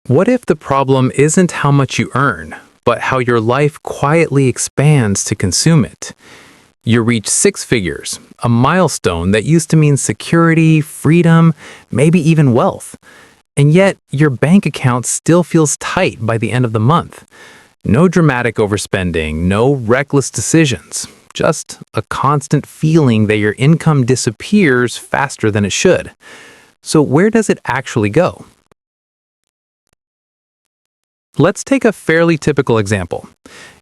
What if the problem isn't how much you earn, but how your life quietly expands to consume it? You reach six figures, a milestone that used to mean security, freedom, maybe even wealth. And yet, your bank account still feels tight by the end of the month. No dramatic overspending, no reckless decisions, just a constant feeling that your income disappears faster than it should. So, where does it actually go? Let's take a fairly typical example.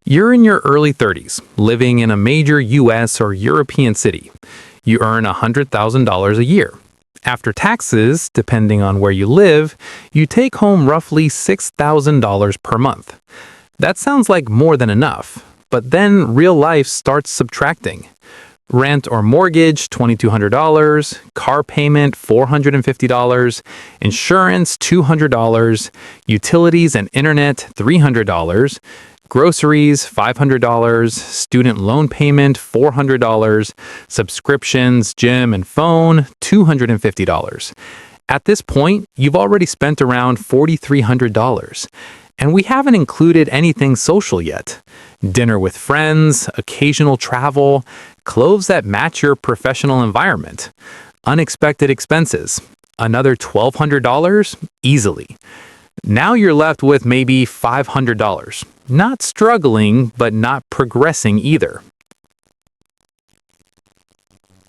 You're in your early 30s, living in a major US or European city. You earn $100,000 a year. After taxes, depending on where you live, you take home roughly $6,000 per month. That sounds like more than enough, but then real life starts subtracting. Rent or mortgage, $2,200, car payment, $450, insurance, $200, utilities and internet, $300, groceries, $500, student loan payment, $400, subscriptions, gym and phone, $250. At this point, you've already spent around $4,300. And we haven't included anything social yet. Dinner with friends, occasional travel, clothes that match your professional environment. Unexpected expenses. Another $1,200? Easily. Now you're left with maybe $500. Not struggling, but not progressing either.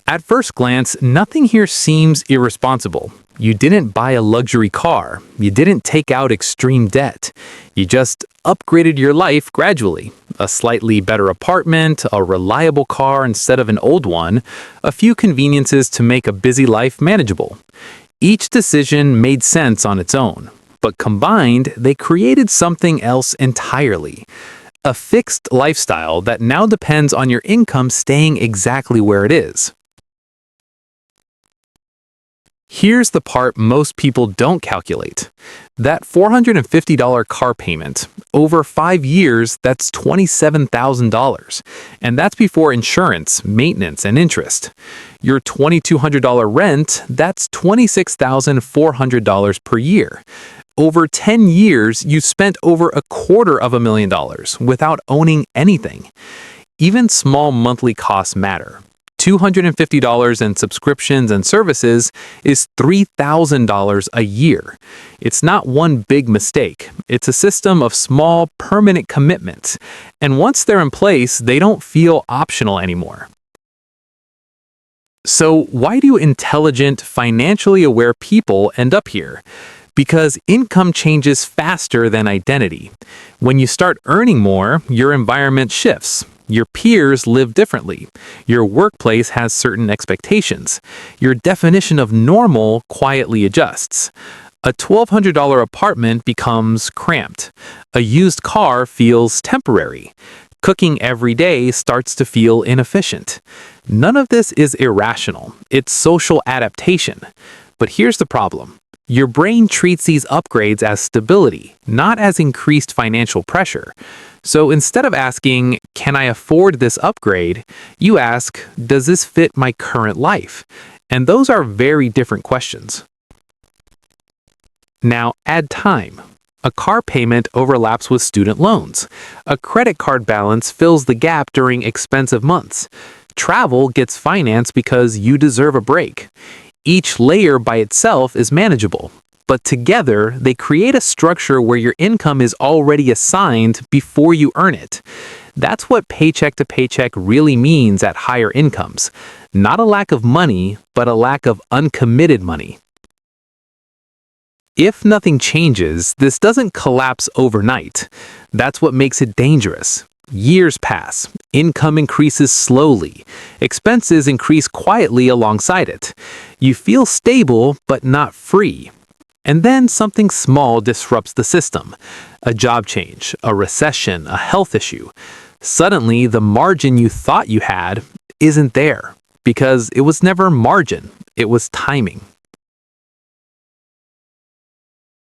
At first glance, nothing here seems irresponsible. You didn't buy a luxury car. You didn't take out extreme debt. You just upgraded your life gradually. A slightly better apartment, a reliable car instead of an old one, a few conveniences to make a busy life manageable. Each decision made sense on its own, but combined, they created something else entirely. A fixed lifestyle that now depends on your income staying exactly where it is. Here's the part most people don't calculate. That $450 car payment, over 5 years, that's $27,000. And that's before insurance, maintenance, and interest. Your $2,200 rent, that's $26,400 per year. Over 10 years, you spent over $250,000 without owning anything. Even small monthly costs matter. $250 in subscriptions and services is $3,000 a year. It's not one big mistake. It's a system of small, permanent commitments. And once they're in place, they don't feel optional anymore. So why do intelligent, financially aware people end up here? Because income changes faster than identity. When you start earning more, your environment shifts. Your peers live differently. Your workplace has certain expectations. Your definition of normal quietly adjusts. A $1,200 apartment becomes cramped. A used car feels temporary. Cooking every day starts to feel inefficient. None of this is irrational. It's social adaptation. But here's the problem. Your brain treats these upgrades as stability, not as increased financial pressure. So instead of asking, can I afford this upgrade, you ask, does this fit my current life? And those are very different questions. Now add time. A car payment overlaps with student loans. A credit card balance fills the gap during expensive months. Travel gets financed because you deserve a break. Each layer by itself is manageable, but together they create a structure where your income is already assigned before you earn it. That's what paycheck to paycheck really means at higher incomes. Not a lack of money, but a lack of uncommitted money. If nothing changes, this doesn't collapse overnight. That's what makes it dangerous. Years pass, income increases slowly, expenses increase quietly alongside it. You feel stable, but not free. And then something small disrupts the system. A job change, a recession, a health issue. Suddenly, the margin you thought you had isn't there, because it was never margin, it was timing.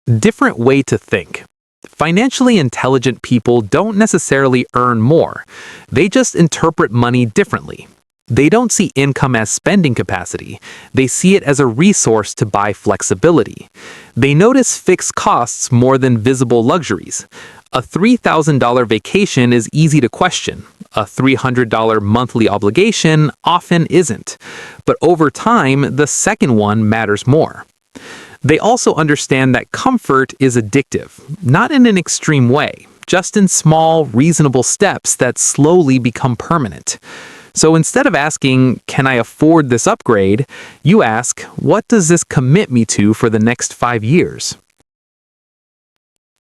Different way to think. Financially intelligent people don't necessarily earn more. They just interpret money differently. They don't see income as spending capacity. They see it as a resource to buy flexibility. They notice fixed costs more than visible luxuries. A $3,000 vacation is easy to question. A $300 monthly obligation often isn't. But over time, the second one matters more. They also understand that comfort is addictive, not in an extreme way, just in small, reasonable steps that slowly become permanent. So instead of asking, "Can I afford this upgrade?" you ask, "What does this commit me to for the next 5 years?"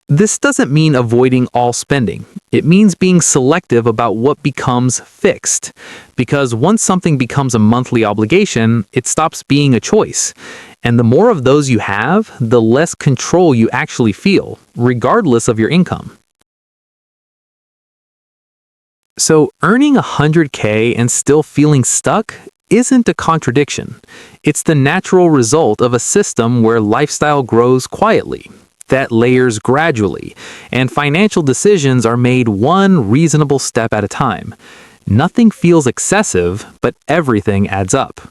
This doesn't mean avoiding all spending. It means being selective about what becomes fixed. Because once something becomes a monthly obligation, it stops being a choice. And the more of those you have, the less control you actually feel, regardless of your income. So earning 100K and still feeling stuck isn't a contradiction. It's the natural result of a system where lifestyle grows quietly, that layers gradually, and financial decisions are made one reasonable step at a time. Nothing feels excessive, but everything adds up.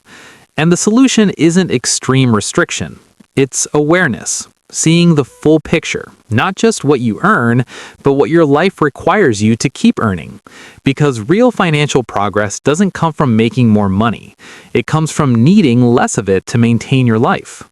And the solution isn't extreme restriction. It's awareness. Seeing the full picture, not just what you earn, but what your life requires you to keep earning. Because real financial progress doesn't come from making more money. It comes from needing less of it to maintain your life.